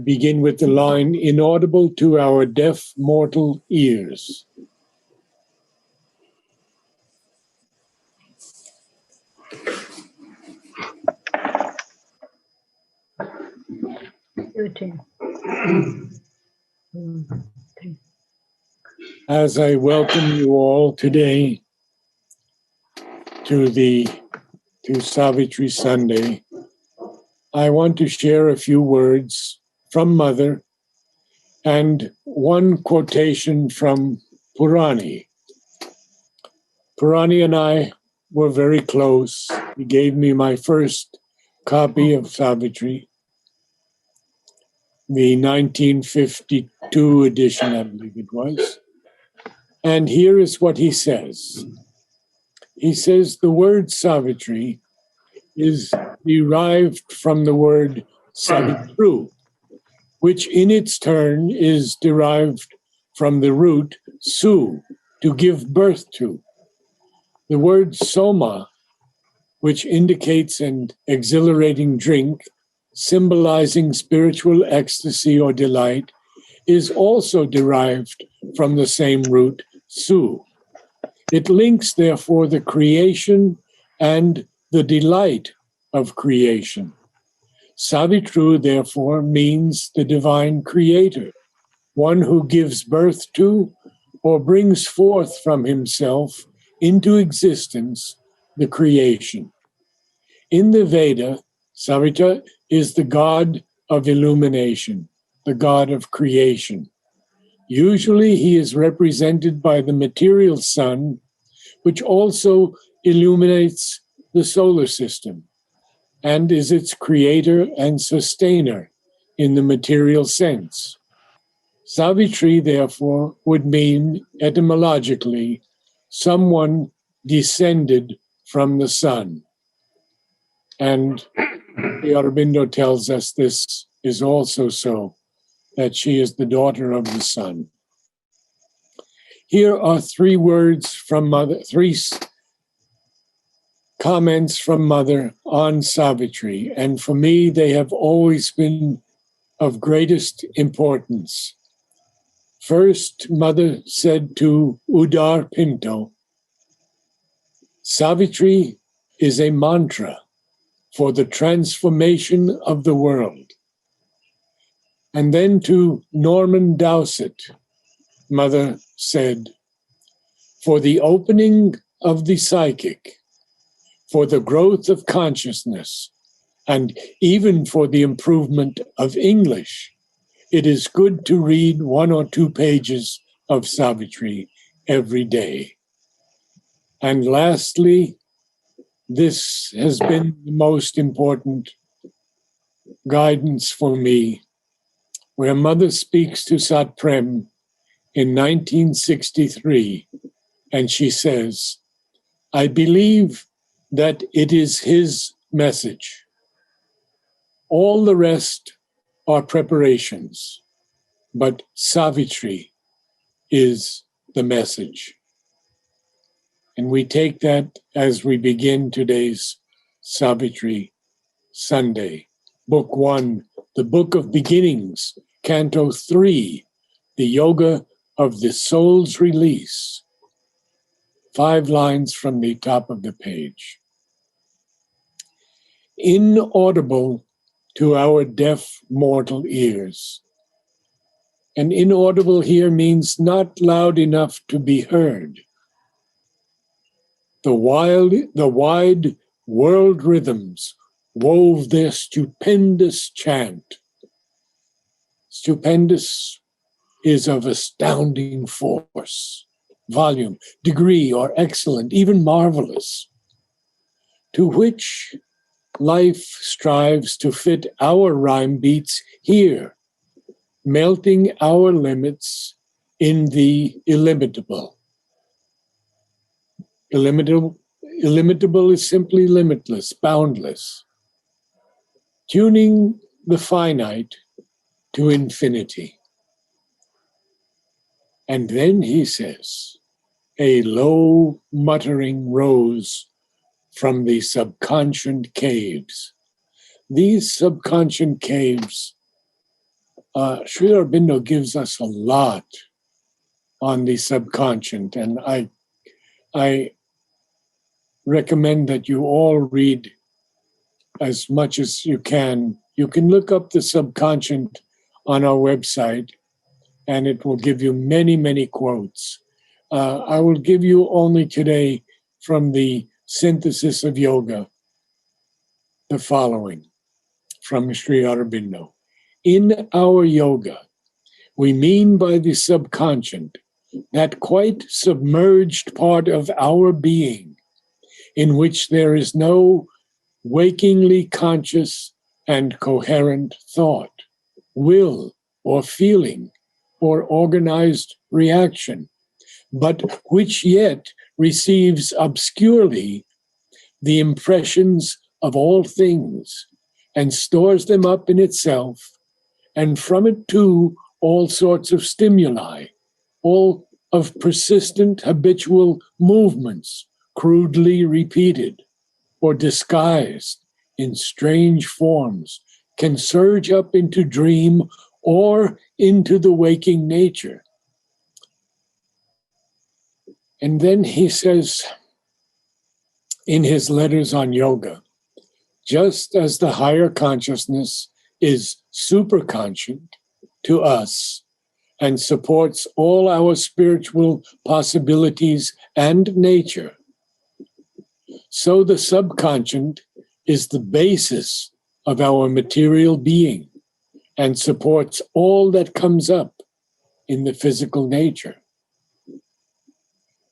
begin with the line, inaudible to our deaf mortal ears. As I welcome you all today to Savitri Sunday, I want to share a few words from Mother and one quotation from Purani. Purani and I were very close. He gave me my first copy of Savitri, the 1952 edition, I believe it was. And here is what he says. He says the word Savitri is derived from the word Savitru, which in its turn is derived from the root su, to give birth to. The word soma, which indicates an exhilarating drink, symbolizing spiritual ecstasy or delight, is also derived from the same root, su. It links, therefore, the creation and the delight of creation. Savitru, therefore, means the divine creator, one who gives birth to or brings forth from himself into existence the creation. In the Veda, Savitri is the god of illumination, the god of creation. Usually he is represented by the material sun, which also illuminates the solar system and is its creator and sustainer in the material sense. Savitri, therefore, would mean etymologically someone descended from the sun. And the Aurobindo tells us this is also so, that she is the daughter of the sun. Here are three words from Mother, three comments from Mother on Savitri, and for me they have always been of greatest importance. First, Mother said to Udar Pinto, Savitri is a mantra for the transformation of the world. And then to Norman Dowsett, Mother said, for the opening of the psychic, for the growth of consciousness, and even for the improvement of English, it is good to read 1 or 2 pages of Savitri every day. And lastly, this has been the most important guidance for me, where Mother speaks to Satprem in 1963, and she says, I believe that it is his message. All the rest are preparations, but Savitri is the message. And we take that as we begin today's Savitri Sunday. Book 1, the Book of Beginnings, Canto 3, the Yoga of the Soul's Release. 5 lines from the top of the page. Inaudible to our deaf mortal ears. And inaudible here means not loud enough to be heard. The wide world rhythms wove their stupendous chant. Stupendous is of astounding force, volume, degree, or excellent, even marvelous, to which life strives to fit our rhyme beats here, melting our limits in the illimitable. Illimitable is simply limitless, boundless, tuning the finite to infinity. And then he says, a low muttering rose from the subconscient caves. These subconscient caves Sri Aurobindo gives us a lot on the subconscious, and I recommend that you all read as much as you can. You can look up the subconscious on our website, and it will give you many, many quotes. I will give you only today from the Synthesis of Yoga the following from Sri Aurobindo. In our yoga, we mean by the subconscious that quite submerged part of our being in which there is no wakingly conscious and coherent thought, will, or feeling, or organized reaction, but which yet receives obscurely the impressions of all things and stores them up in itself, and from it too all sorts of stimuli, all of persistent habitual movements, crudely repeated or disguised in strange forms, can surge up into dream or into the waking nature. And then he says in his letters on yoga, just as the higher consciousness is superconscient to us and supports all our spiritual possibilities and nature, so the subconscious is the basis of our material being and supports all that comes up in the physical nature.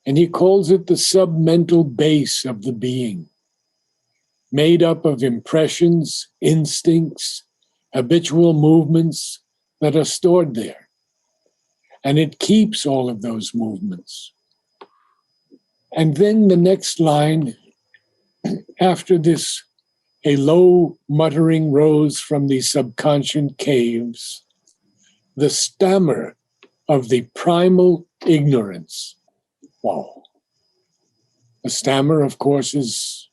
And he calls it the submental base of the being, made up of impressions, instincts, habitual movements that are stored there. And it keeps all of those movements. And then the next line, after this, a low muttering rose from the subconscious caves, the stammer of the primal ignorance. Wow. A stammer, of course, is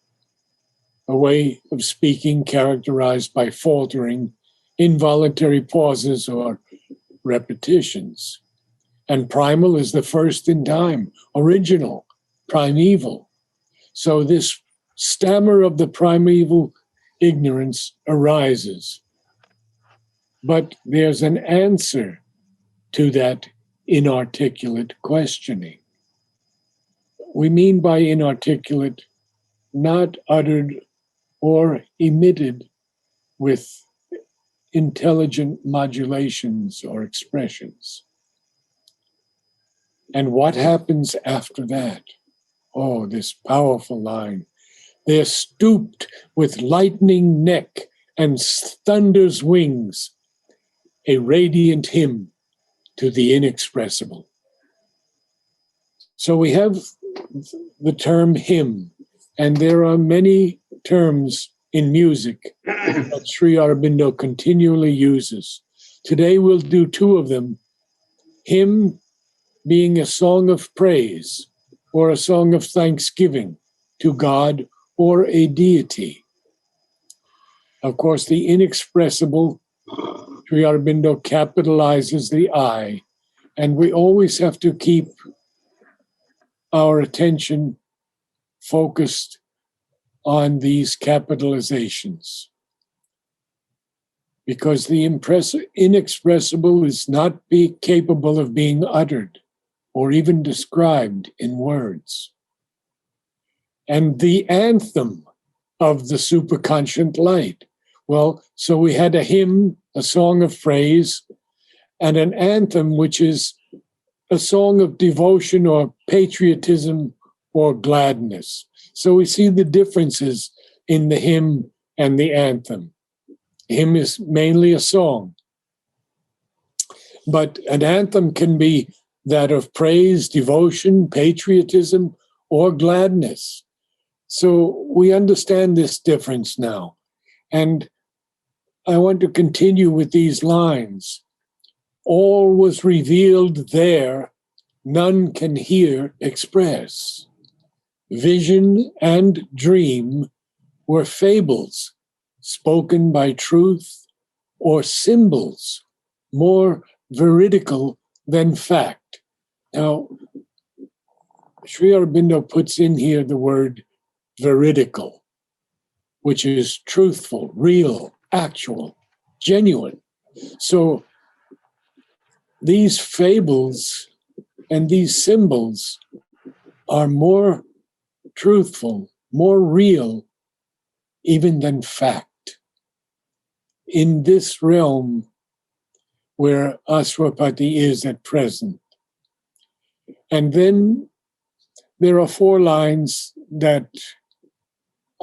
a way of speaking characterized by faltering, involuntary pauses, or repetitions. And primal is the first in time, original, primeval. So this stammer of the primeval ignorance arises. But there's an answer to that inarticulate questioning. We mean by inarticulate, not uttered or emitted with intelligent modulations or expressions. And what happens after that? Oh, this powerful line. They're stooped with lightning neck and thunder's wings, a radiant hymn to the inexpressible. So we have the term hymn, and there are many terms in music that Sri Aurobindo continually uses. Today we'll do two of them. Hymn being a song of praise or a song of thanksgiving to God or a deity. Of course, the inexpressible, Sri Aurobindo capitalizes the I, and we always have to keep our attention focused on these capitalizations, because the inexpressible is not capable of being uttered or even described in words. And the anthem of the superconscient light. Well, so we had a hymn, a song of praise, and an anthem, which is a song of devotion or patriotism or gladness. So we see the differences in the hymn and the anthem. Hymn is mainly a song, but an anthem can be that of praise, devotion, patriotism, or gladness. So we understand this difference now. And I want to continue with these lines. All was revealed there, none can here express. Vision and dream were fables spoken by truth, or symbols more veridical than fact. Now, Sri Aurobindo puts in here the word veridical, which is truthful, real, actual, genuine. So these fables and these symbols are more truthful, more real, even than fact. In this realm where Ashwapati is at present. And then there are 4 lines that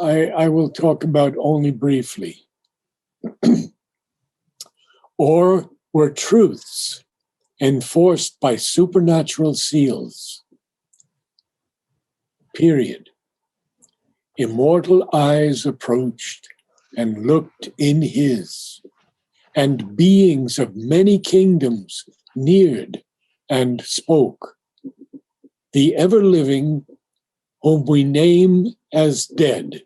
I will talk about only briefly. Or were truths enforced by supernatural seals. Period. Immortal eyes approached and looked in his, and beings of many kingdoms neared and spoke. The ever-living, whom we name as dead,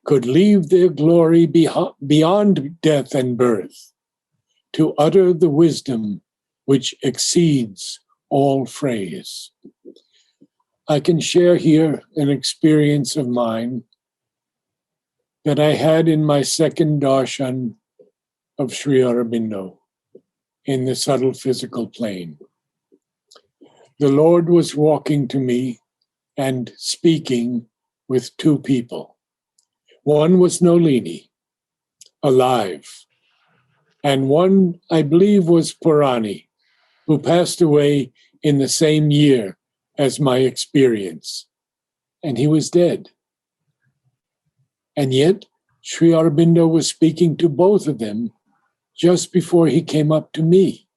could leave their glory beyond death and birth to utter the wisdom which exceeds all phrase. I can share here an experience of mine that I had in my second darshan of Sri Aurobindo in the subtle physical plane. The Lord was walking to me and speaking with 2 people. One was Nolini, alive, and one, I believe, was Purani, who passed away in the same year as my experience, and he was dead. And yet, Sri Aurobindo was speaking to both of them just before he came up to me.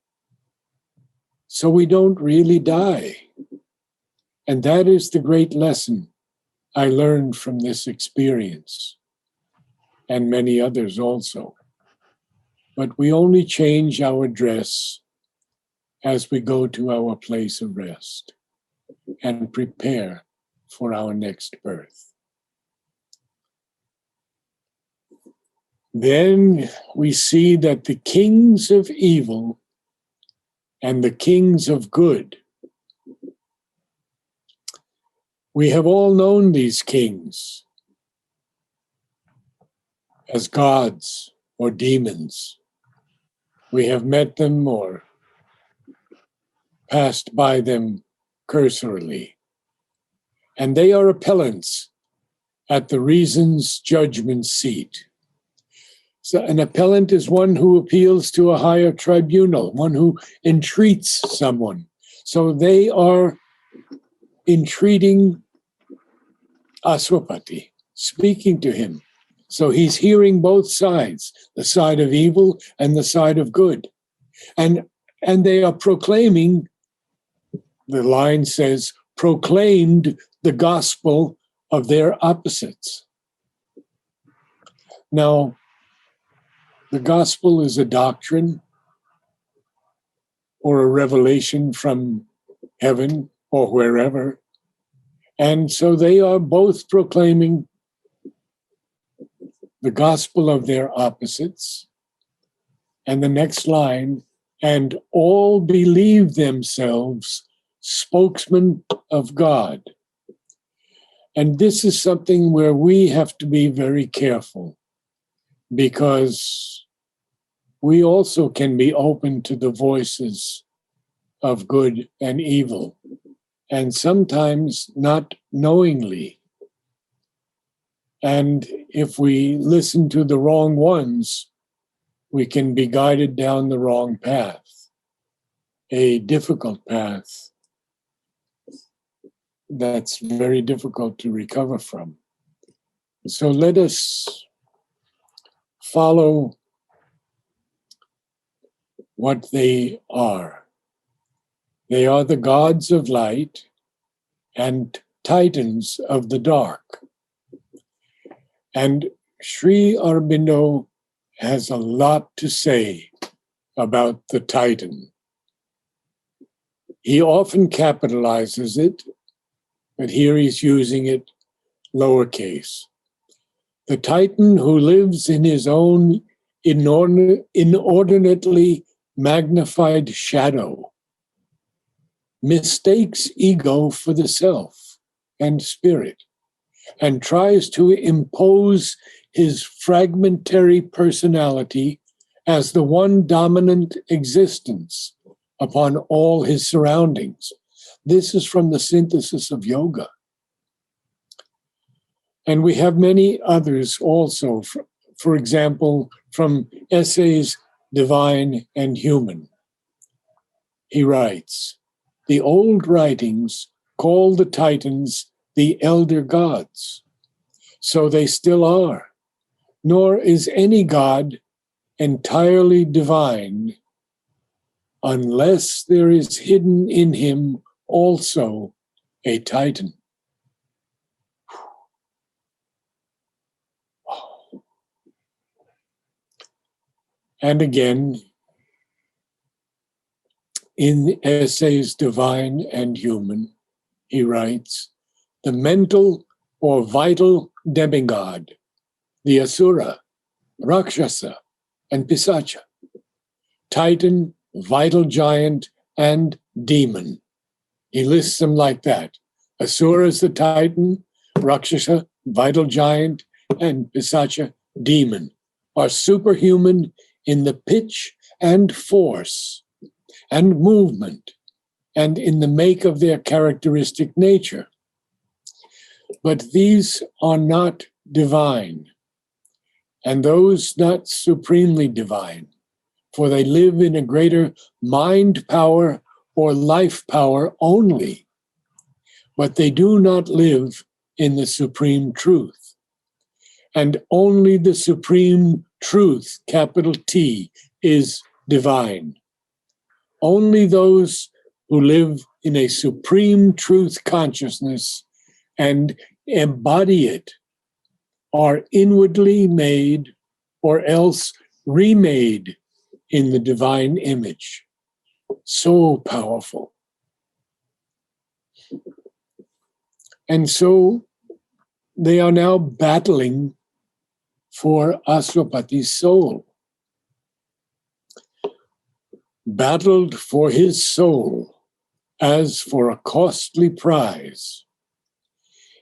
So we don't really die. And that is the great lesson I learned from this experience, and many others also. But we only change our dress as we go to our place of rest and prepare for our next birth. Then we see that the kings of evil and the kings of good, we have all known these kings as gods or demons. We have met them or passed by them cursorily. And they are appellants at the reason's judgment seat. So an appellant is one who appeals to a higher tribunal, one who entreats someone. So they are entreating Ashwapati, speaking to him. So he's hearing both sides, the side of evil and the side of good. And they are proclaiming, the line says, proclaimed the gospel of their opposites. Now, the gospel is a doctrine or a revelation from heaven or wherever. And so they are both proclaiming the gospel of their opposites. And the next line, and all believe themselves spokesmen of God. And this is something where we have to be very careful, because we also can be open to the voices of good and evil, and sometimes not knowingly. And if we listen to the wrong ones, we can be guided down the wrong path, a difficult path that's very difficult to recover from. So let us follow what they are. They are the gods of light and titans of the dark. And Sri Aurobindo has a lot to say about the titan. He often capitalizes it, but here he's using it lowercase. The titan who lives in his own inordinately magnified shadow, mistakes ego for the self and spirit, and tries to impose his fragmentary personality as the one dominant existence upon all his surroundings. This is from the synthesis of yoga. And we have many others also, for example, from Essays Divine and Human. He writes, "The old writings call the Titans the elder gods, so they still are, nor is any god entirely divine unless there is hidden in him also a Titan." And again, in Essays Divine and Human, he writes, "The mental or vital demigod, the Asura, Rakshasa, and Pisacha, Titan, vital giant, and demon." He lists them like that. Asura is the Titan, Rakshasa, vital giant, and Pisacha, demon, are superhuman in the pitch and force and movement and in the make of their characteristic nature. But these are not divine, and those not supremely divine, for they live in a greater mind power or life power only, but they do not live in the supreme truth. And only the supreme truth, capital T, is divine. Only those who live in a supreme truth consciousness and embody it are inwardly made or else remade in the divine image. So powerful. And so they are now battling for Aswapati's soul. Battled for his soul as for a costly prize.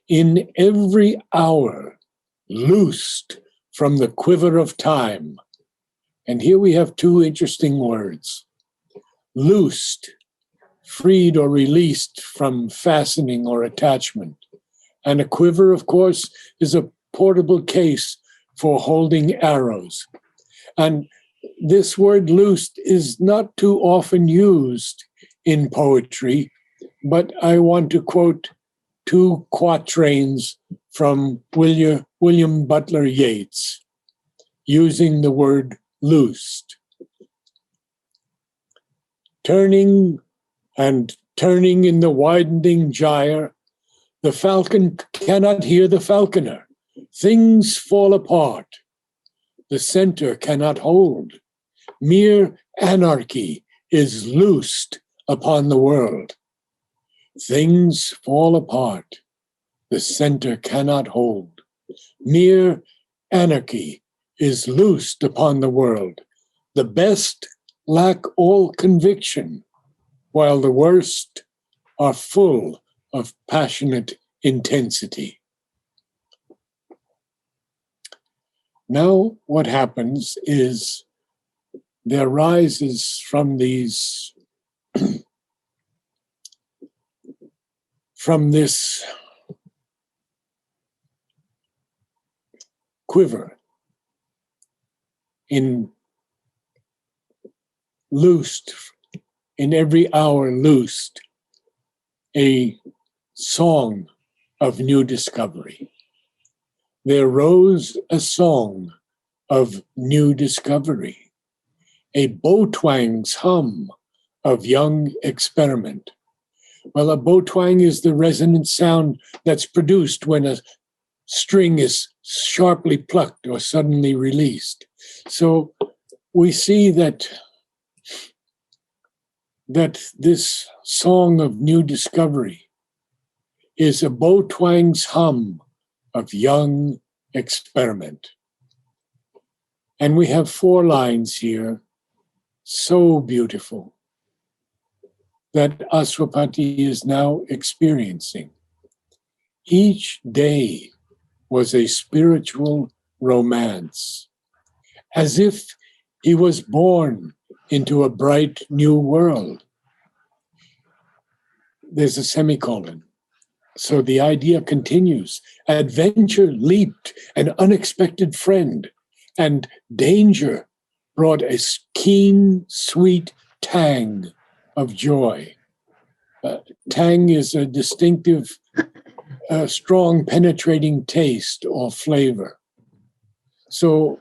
In every hour, loosed from the quiver of time. And here we have two interesting words. Loosed, freed or released from fastening or attachment. And a quiver, of course, is a portable case for holding arrows. And this word loosed is not too often used in poetry, but I want to quote two quatrains from William Butler Yeats, using the word loosed. Turning and turning in the widening gyre, the falcon cannot hear the falconer. Things fall apart. The center cannot hold. Mere anarchy is loosed upon the world. Things fall apart. The center cannot hold. Mere anarchy is loosed upon the world. The best lack all conviction, while the worst are full of passionate intensity. Now, what happens is there rises from these, from this quiver loosed, in every hour loosed, a song of new discovery. There rose a song of new discovery, a bow twang's hum of young experiment. Well, a bow twang is the resonant sound that's produced when a string is sharply plucked or suddenly released. So we see that this song of new discovery is a bow twang's hum of young experiment. And we have 4 lines here, so beautiful, that Aswapati is now experiencing. Each day was a spiritual romance, as if he was born into a bright new world. There's a semicolon. So the idea continues. Adventure leaped an unexpected friend, and danger brought a keen, sweet tang of joy. Tang is a distinctive, strong, penetrating taste or flavor. So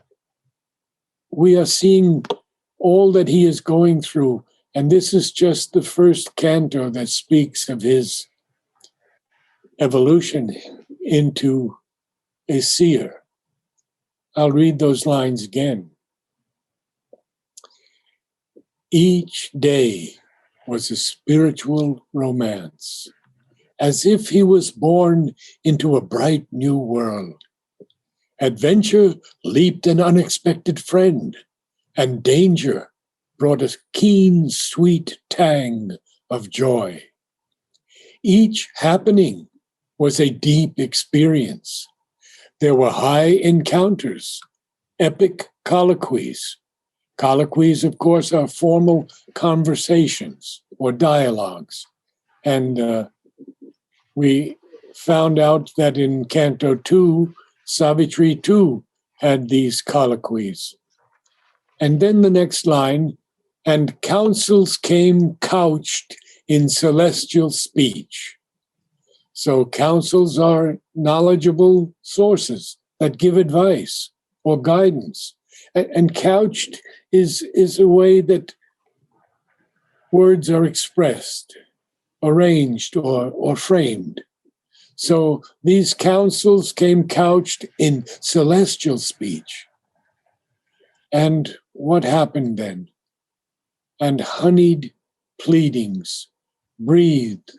we are seeing all that he is going through, and this is just the first canto that speaks of his evolution into a seer. I'll read those lines again. Each day was a spiritual romance, as if he was born into a bright new world. Adventure leaped an unexpected friend, and danger brought a keen, sweet tang of joy. Each happening was a deep experience. There were high encounters, epic colloquies. Colloquies, of course, are formal conversations or dialogues. And we found out that in Canto 2, Savitri too had these colloquies. And then the next line, and counsels came couched in celestial speech. So counsels are knowledgeable sources that give advice or guidance. And couched is a way that words are expressed, arranged, or framed. So these counsels came couched in celestial speech. And what happened then? And honeyed pleadings breathed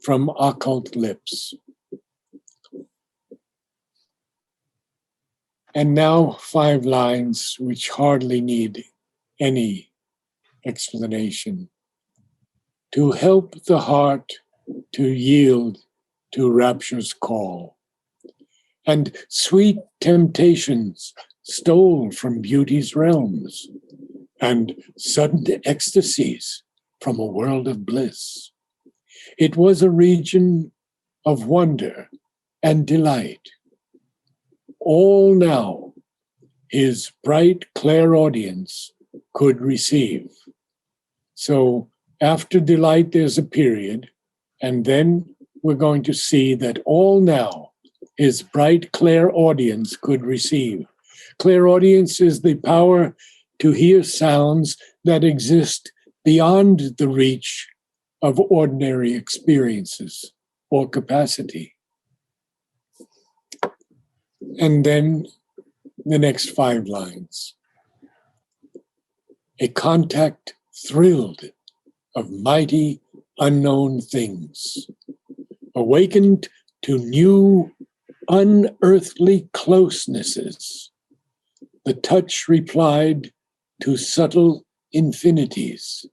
from occult lips. And now 5 lines which hardly need any explanation. To help the heart to yield to rapture's call. And sweet temptations stole from beauty's realms, and sudden ecstasies from a world of bliss. It was a region of wonder and delight. All now his bright clairaudience could receive. So after delight, there's a period, and then we're going to see that all now his bright clairaudience could receive. Clairaudience is the power to hear sounds that exist beyond the reach of ordinary experiences or capacity. And then the next 5 lines. A contact thrilled of mighty unknown things, awakened to new unearthly closenesses. The touch replied to subtle infinities.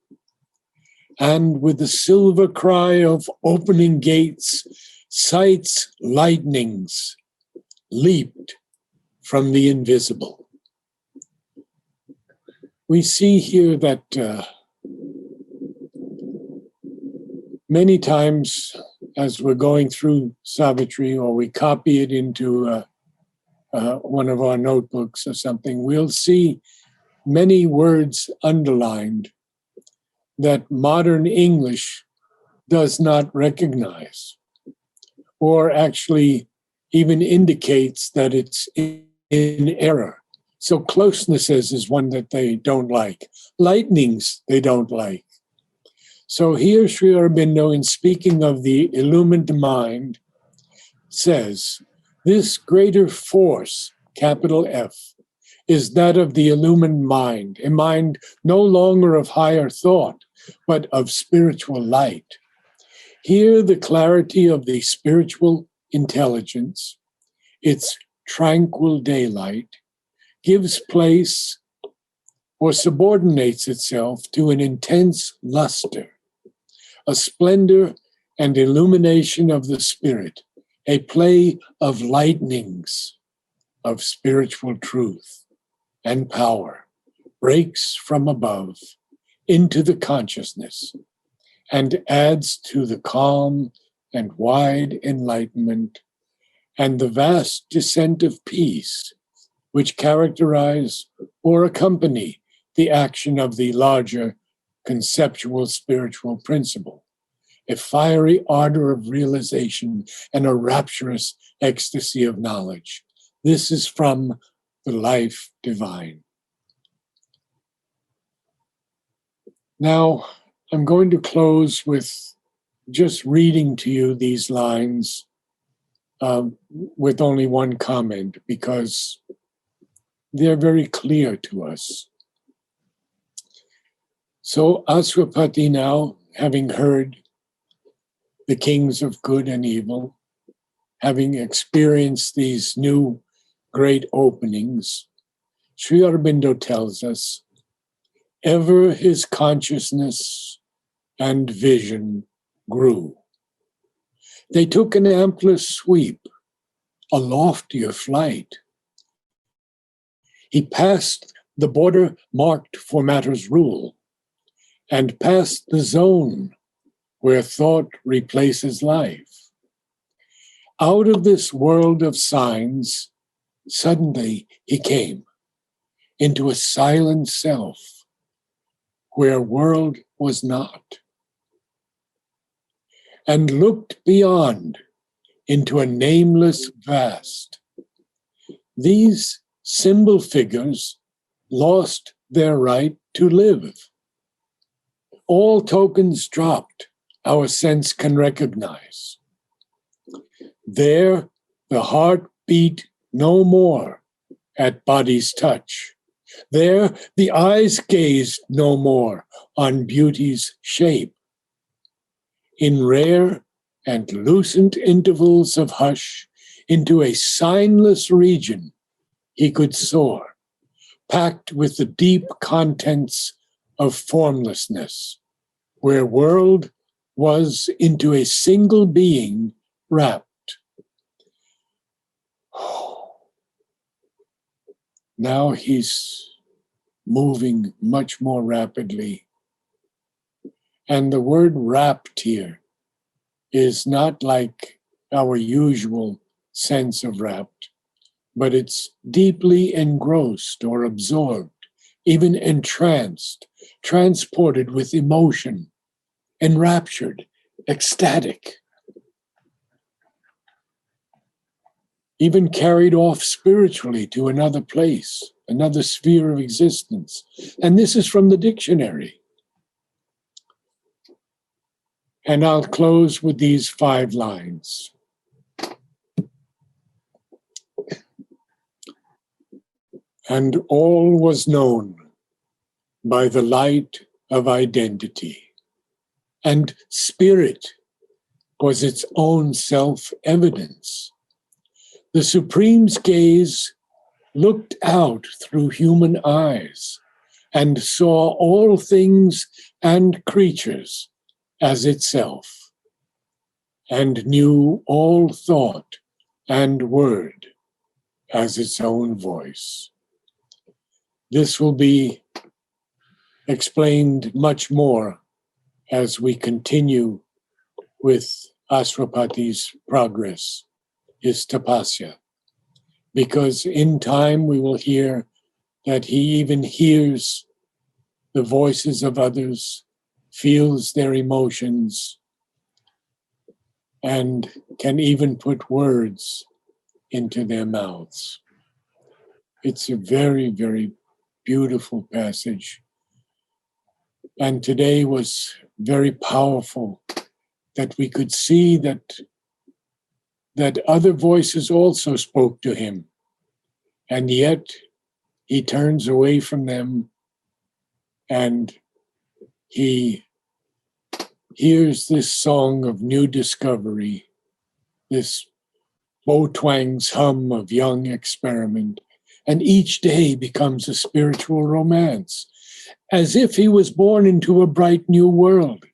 And with the silver cry of opening gates, sight's lightnings leaped from the invisible. We see here that many times as we're going through Savitri, or we copy it into one of our notebooks or something, we'll see many words underlined that modern English does not recognize, or actually even indicates that it's in error. So closenesses is one that they don't like. Lightnings they don't like. So here Sri Aurobindo, in speaking of the illumined mind, says, this greater force, capital F, is that of the illumined mind, a mind no longer of higher thought, but of spiritual light. Here the clarity of the spiritual intelligence, its tranquil daylight, gives place or subordinates itself to an intense luster, a splendor and illumination of the spirit, a play of lightnings of spiritual truth and power, breaks from above into the consciousness and adds to the calm and wide enlightenment and the vast descent of peace which characterize or accompany the action of the larger conceptual spiritual principle, a fiery ardor of realization and a rapturous ecstasy of knowledge. This is from the life divine. Now, I'm going to close with just reading to you these lines with only one comment, because they're very clear to us. So Aswapati now, having heard the kings of good and evil, having experienced these new great openings, Sri Aurobindo tells us, ever his consciousness and vision grew. They took an ampler sweep, a loftier flight. He passed the border marked for matter's rule, and passed the zone where thought replaces life. Out of this world of signs, suddenly he came into a silent self where world was not, and looked beyond into a nameless vast. These symbol figures lost their right to live. All tokens dropped our sense can recognize. There, the heart beat no more at body's touch. There, the eyes gazed no more on beauty's shape. In rare and lucent intervals of hush, into a signless region, he could soar, packed with the deep contents of formlessness, where world was into a single being wrapped. Now he's moving much more rapidly. And the word wrapped here is not like our usual sense of wrapped, but it's deeply engrossed or absorbed, even entranced, transported with emotion, enraptured, ecstatic, even carried off spiritually to another place, another sphere of existence. And this is from the dictionary. And I'll close with these 5 lines. And all was known by the light of identity, and spirit was its own self-evidence. The Supreme's gaze looked out through human eyes and saw all things and creatures as itself, and knew all thought and word as its own voice. This will be explained much more as we continue with Aswapati's progress, his tapasya, because in time we will hear that he even hears the voices of others, feels their emotions, and can even put words into their mouths. It's a very, very beautiful passage. And today was very powerful that we could see that other voices also spoke to him. And yet he turns away from them and he hears this song of new discovery, this Bo Twang's hum of young experiment, and each day becomes a spiritual romance, as if he was born into a bright new world.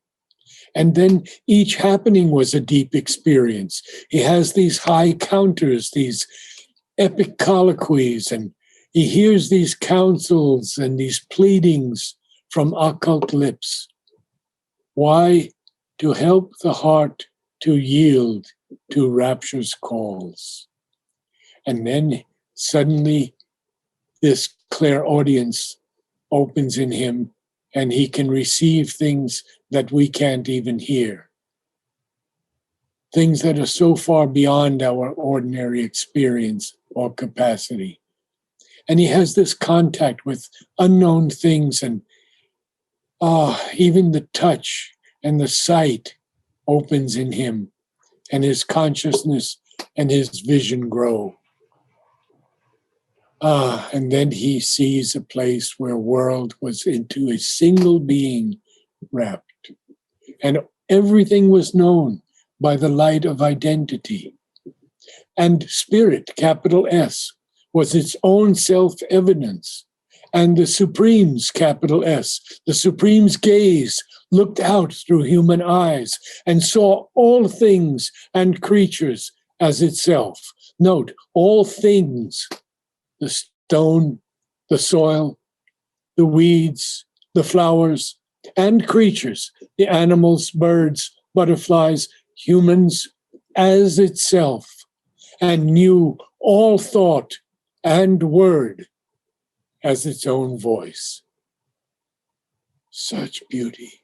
And then each happening was a deep experience. He has these high counters, these epic colloquies, and he hears these counsels and these pleadings from occult lips. Why? To help the heart to yield to rapture's calls. And then suddenly this clairaudience opens in him, and he can receive things that we can't even hear. Things that are so far beyond our ordinary experience or capacity. And he has this contact with unknown things, and even the touch and the sight opens in him, and his consciousness and his vision grow. And then he sees a place where world was into a single being wrapped, and everything was known by the light of identity. And spirit, capital S, was its own self-evidence. And the Supreme's, capital S, the Supreme's gaze looked out through human eyes and saw all things and creatures as itself. Note, all things, the stone, the soil, the weeds, the flowers, and creatures, the animals, birds, butterflies, humans, as itself, and knew all thought and word as its own voice. Such beauty.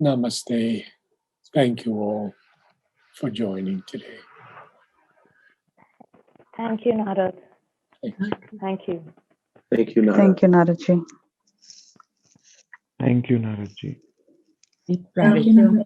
Namaste. Thank you all for joining today. Thank you, Narad. Thank you. Thank you. Thank you, Narad. Thank you, Naradji. Thank you, Naradji. Deep gratitude.